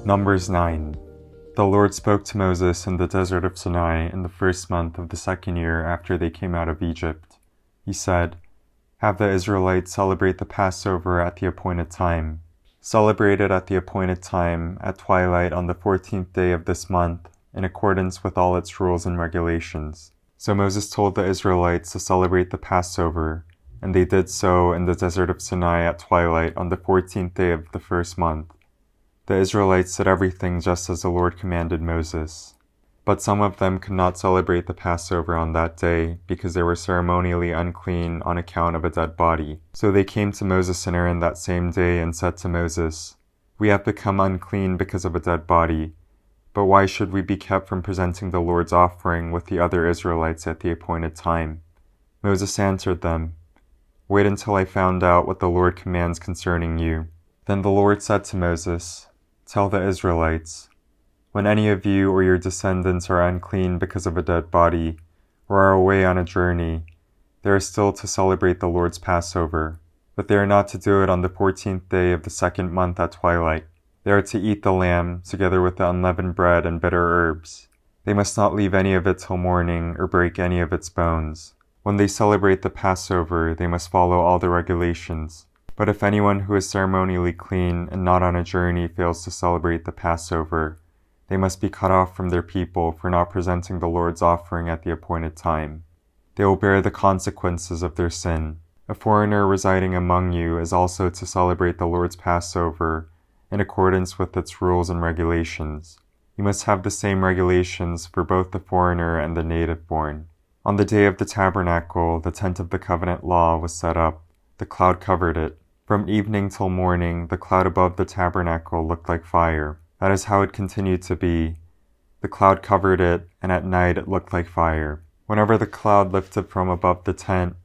Numbers 9. The Lord spoke to Moses in the desert of Sinai in the first month of the second year after they came out of Egypt. He said, "Have the Israelites celebrate the Passover at the appointed time. Celebrate it at the appointed time at twilight on the 14th day of this month, in accordance with all its rules and regulations." So Moses told the Israelites to celebrate the Passover, and they did so in the desert of Sinai at twilight on the 14th day of the first month. The Israelites did everything just as the Lord commanded Moses. But some of them could not celebrate the Passover on that day because they were ceremonially unclean on account of a dead body. So they came to Moses and Aaron that same day and said to Moses, "We have become unclean because of a dead body. But why should we be kept from presenting the Lord's offering with the other Israelites at the appointed time?" Moses answered them, "Wait until I found out what the Lord commands concerning you." Then the Lord said to Moses, "Tell the Israelites, when any of you or your descendants are unclean because of a dead body, or are away on a journey, they are still to celebrate the Lord's Passover. But they are not to do it on the 14th day of the second month at twilight. They are to eat the lamb, together with the unleavened bread and bitter herbs. They must not leave any of it till morning, or break any of its bones. When they celebrate the Passover, they must follow all the regulations. But if anyone who is ceremonially clean and not on a journey fails to celebrate the Passover, they must be cut off from their people for not presenting the Lord's offering at the appointed time. They will bear the consequences of their sin. A foreigner residing among you is also to celebrate the Lord's Passover in accordance with its rules and regulations. You must have the same regulations for both the foreigner and the native-born." On the day of the tabernacle, the tent of the covenant law was set up. The cloud covered it. From evening till morning, the cloud above the tabernacle looked like fire. That is how it continued to be. The cloud covered it, and at night it looked like fire. Whenever the cloud lifted from above the tent,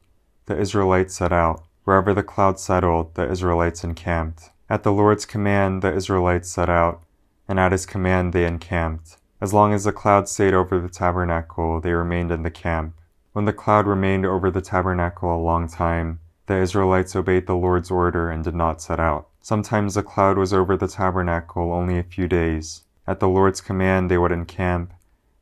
the Israelites set out. Wherever the cloud settled, the Israelites encamped. At the Lord's command, the Israelites set out, and at his command they encamped. As long as the cloud stayed over the tabernacle, they remained in the camp. When the cloud remained over the tabernacle a long time, the Israelites obeyed the Lord's order and did not set out. Sometimes the cloud was over the tabernacle only a few days. At the Lord's command they would encamp,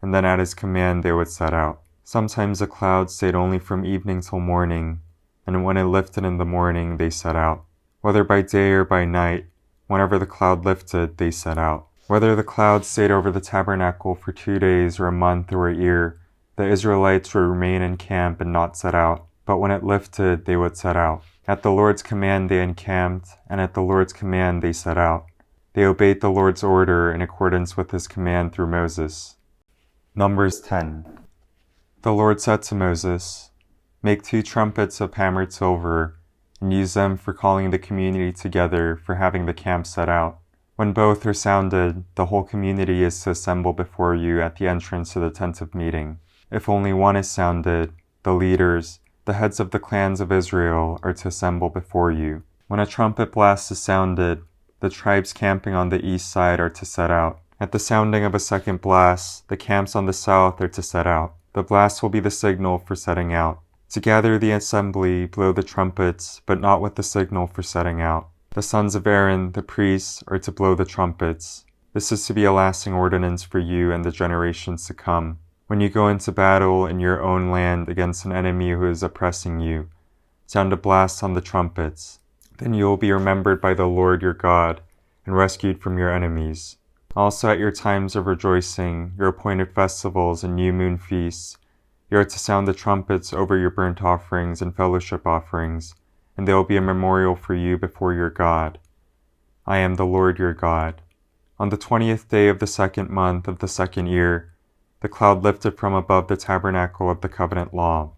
and then at his command they would set out. Sometimes the cloud stayed only from evening till morning, and when it lifted in the morning they set out. Whether by day or by night, whenever the cloud lifted, they set out. Whether the cloud stayed over the tabernacle for 2 days or a month or a year, the Israelites would remain in camp and not set out. But when it lifted, they would set out. At the Lord's command they encamped, and at the Lord's command they set out. They obeyed the Lord's order in accordance with his command through Moses. Numbers 10. The Lord said to Moses, "Make 2 trumpets of hammered silver, and use them for calling the community together for having the camp set out. When both are sounded, the whole community is to assemble before you at the entrance to the tent of meeting. If only one is sounded, the leaders, the heads of the clans of Israel, are to assemble before you. When a trumpet blast is sounded, the tribes camping on the east side are to set out. At the sounding of a second blast, the camps on the south are to set out. The blast will be the signal for setting out. To gather the assembly, blow the trumpets, but not with the signal for setting out. The sons of Aaron, the priests, are to blow the trumpets. This is to be a lasting ordinance for you and the generations to come. When you go into battle in your own land against an enemy who is oppressing you, sound a blast on the trumpets. Then you will be remembered by the Lord your God and rescued from your enemies. Also at your times of rejoicing, your appointed festivals and new moon feasts, you are to sound the trumpets over your burnt offerings and fellowship offerings, and they will be a memorial for you before your God. I am the Lord your God. On the 20th day of the second month of the second year, the cloud lifted from above the tabernacle of the covenant law.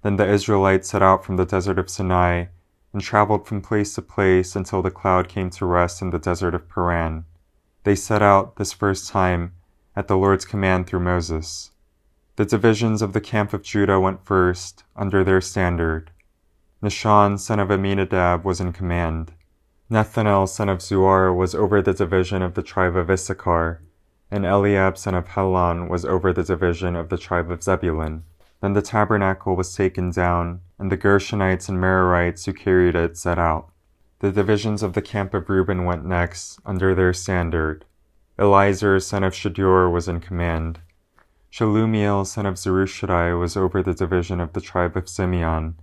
Then the Israelites set out from the desert of Sinai and traveled from place to place until the cloud came to rest in the desert of Paran. They set out this first time at the Lord's command through Moses. The divisions of the camp of Judah went first, under their standard. Nahshon, son of Amminadab, was in command. Nethanel, son of Zuar, was over the division of the tribe of Issachar, and Eliab, son of Helon, was over the division of the tribe of Zebulun. Then the tabernacle was taken down, and the Gershonites and Merarites who carried it set out. The divisions of the camp of Reuben went next, under their standard. Eliezer son of Shedeur was in command. Shelumiel son of Zerushadai was over the division of the tribe of Simeon,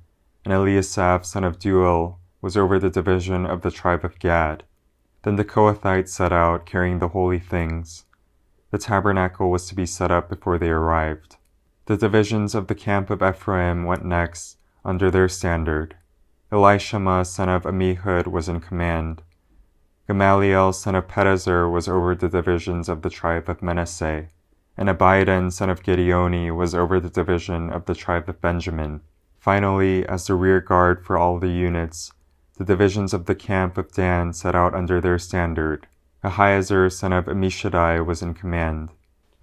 and Eliasaph son of Deuel was over the division of the tribe of Gad. Then the Kohathites set out, carrying the holy things. The tabernacle was to be set up before they arrived. The divisions of the camp of Ephraim went next, under their standard. Elishama son of Ammihud was in command. Gamaliel son of Pedazur was over the divisions of the tribe of Manasseh, and Abidan son of Gideoni was over the division of the tribe of Benjamin. Finally, as the rear guard for all the units, the divisions of the camp of Dan set out under their standard. Ahiezer son of Ammishaddai was in command.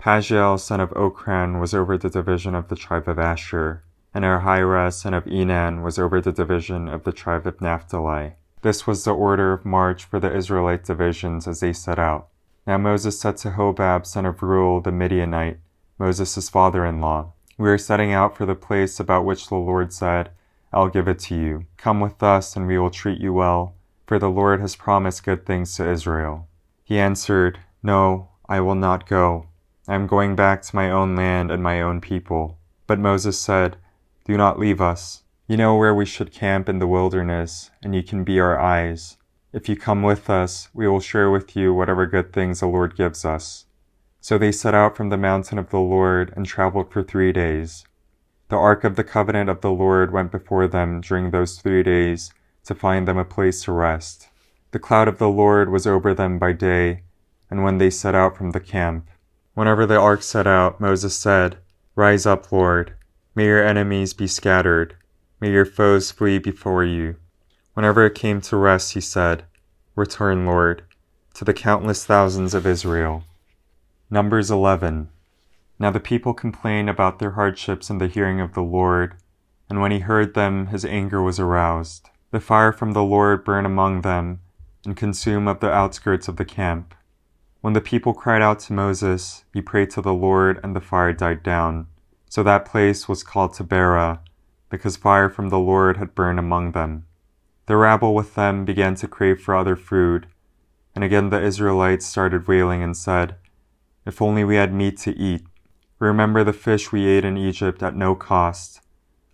Pagiel son of Okran was over the division of the tribe of Asher, and Ahira son of Enan was over the division of the tribe of Naphtali. This was the order of march for the Israelite divisions as they set out. Now Moses said to Hobab son of Reuel the Midianite, Moses' father-in-law, "We are setting out for the place about which the Lord said, 'I'll give it to you.' Come with us, and we will treat you well, for the Lord has promised good things to Israel." He answered, "No, I will not go. I am going back to my own land and my own people." But Moses said, "Do not leave us. You know where we should camp in the wilderness, and you can be our eyes. If you come with us, we will share with you whatever good things the Lord gives us." So they set out from the mountain of the Lord and traveled for 3 days. The ark of the covenant of the Lord went before them during those 3 days to find them a place to rest. The cloud of the Lord was over them by day, and when they set out from the camp. Whenever the ark set out, Moses said, "Rise up, Lord. May your enemies be scattered. May your foes flee before you." Whenever it came to rest, he said, "Return, Lord, to the countless thousands of Israel." Numbers 11. Now the people complained about their hardships in the hearing of the Lord, and when he heard them, his anger was aroused. The fire from the Lord burned among them, and consumed up the outskirts of the camp. When the people cried out to Moses, he prayed to the Lord, and the fire died down. So that place was called Taberah, because fire from the Lord had burned among them. The rabble with them began to crave for other food, and again the Israelites started wailing and said, "If only we had meat to eat. Remember the fish we ate in Egypt at no cost,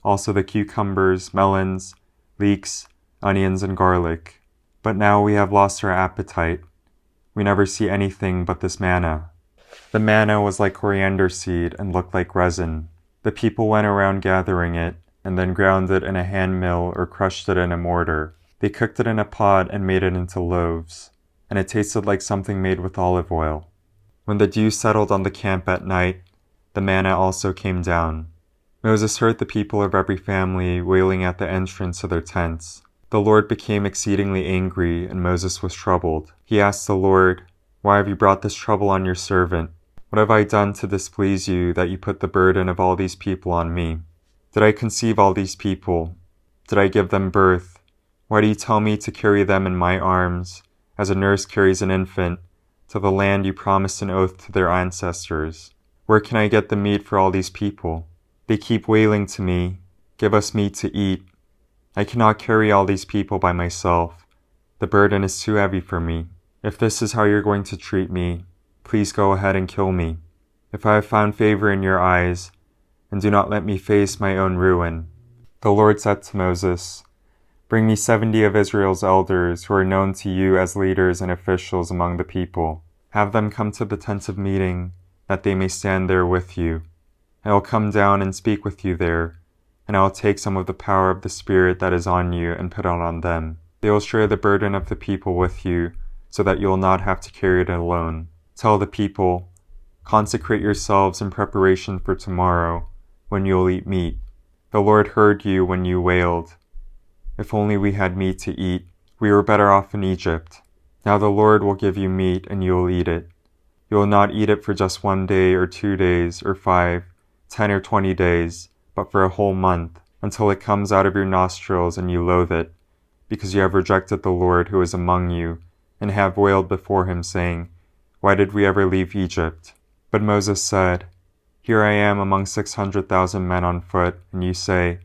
also the cucumbers, melons, leeks, onions, and garlic. But now we have lost our appetite. We never see anything but this manna." The manna was like coriander seed and looked like resin. The people went around gathering it, and then ground it in a hand mill or crushed it in a mortar. They cooked it in a pot and made it into loaves, and it tasted like something made with olive oil. When the dew settled on the camp at night, the manna also came down. Moses heard the people of every family wailing at the entrance to their tents. The Lord became exceedingly angry, and Moses was troubled. He asked the Lord, "Why have you brought this trouble on your servant? What have I done to displease you that you put the burden of all these people on me? Did I conceive all these people? Did I give them birth? Why do you tell me to carry them in my arms, as a nurse carries an infant, to the land you promised an oath to their ancestors? Where can I get the meat for all these people? They keep wailing to me, 'Give us meat to eat.' I cannot carry all these people by myself. The burden is too heavy for me. If this is how you're going to treat me, please go ahead and kill me, if I have found favor in your eyes, and do not let me face my own ruin." The Lord said to Moses, "Bring me 70 of Israel's elders who are known to you as leaders and officials among the people. Have them come to the tent of meeting, that they may stand there with you. I will come down and speak with you there, and I will take some of the power of the Spirit that is on you and put it on them. They will share the burden of the people with you, so that you will not have to carry it alone. Tell the people, 'Consecrate yourselves in preparation for tomorrow, when you will eat meat.' The Lord heard you when you wailed, 'If only we had meat to eat. We were better off in Egypt.' Now the Lord will give you meat, and you will eat it. You will not eat it for just 1 day or 2 days or 5, 10 or 20 days, but for a whole month, until it comes out of your nostrils and you loathe it, because you have rejected the Lord who is among you, and have wailed before him, saying, 'Why did we ever leave Egypt?' But Moses said, 'Here I am among 600,000 men on foot, and you say,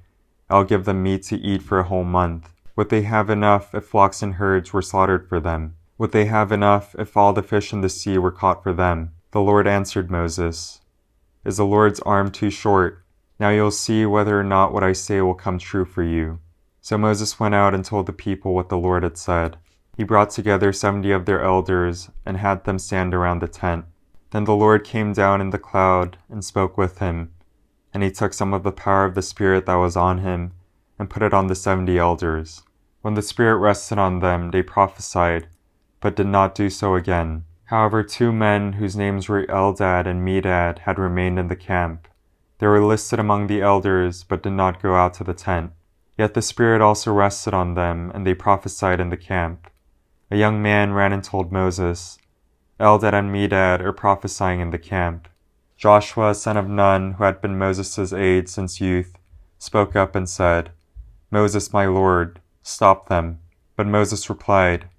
I'll give them meat to eat for a whole month. Would they have enough if flocks and herds were slaughtered for them? Would they have enough if all the fish in the sea were caught for them? The Lord answered Moses, Is the Lord's arm too short? Now you'll see whether or not what I say will come true for you. So Moses went out and told the people what the Lord had said. He brought together 70 of their elders and had them stand around the tent. Then the Lord came down in the cloud and spoke with him, and he took some of the power of the Spirit that was on him and put it on the 70 elders. When the Spirit rested on them, they prophesied, but did not do so again. However, 2 men whose names were Eldad and Medad had remained in the camp. They were listed among the elders, but did not go out to the tent. Yet the Spirit also rested on them, and they prophesied in the camp. A young man ran and told Moses, Eldad and Medad are prophesying in the camp. Joshua, son of Nun, who had been Moses' aide since youth, spoke up and said, Moses, my lord, stop them. But Moses replied,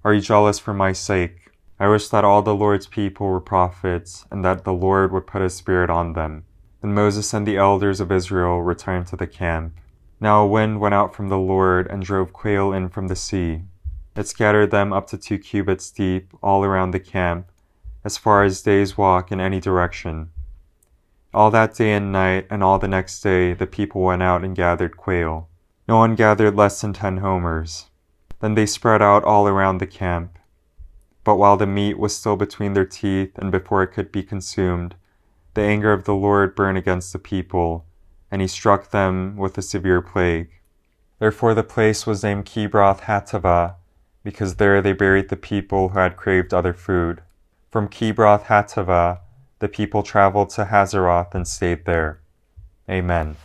Are you jealous for my sake? I wish that all the Lord's people were prophets, and that the Lord would put his Spirit on them. Then Moses and the elders of Israel returned to the camp. Now a wind went out from the Lord and drove quail in from the sea. It scattered them up to 2 cubits deep all around the camp, as far as days' walk in any direction. All that day and night and all the next day the people went out and gathered quail. No one gathered less than 10 homers. Then they spread out all around the camp. But while the meat was still between their teeth and before it could be consumed, the anger of the Lord burned against the people, and he struck them with a severe plague. Therefore the place was named Kibroth Hattaavah, because there they buried the people who had craved other food. From Kibroth Hattaavah, the people traveled to Hazeroth and stayed there. Amen.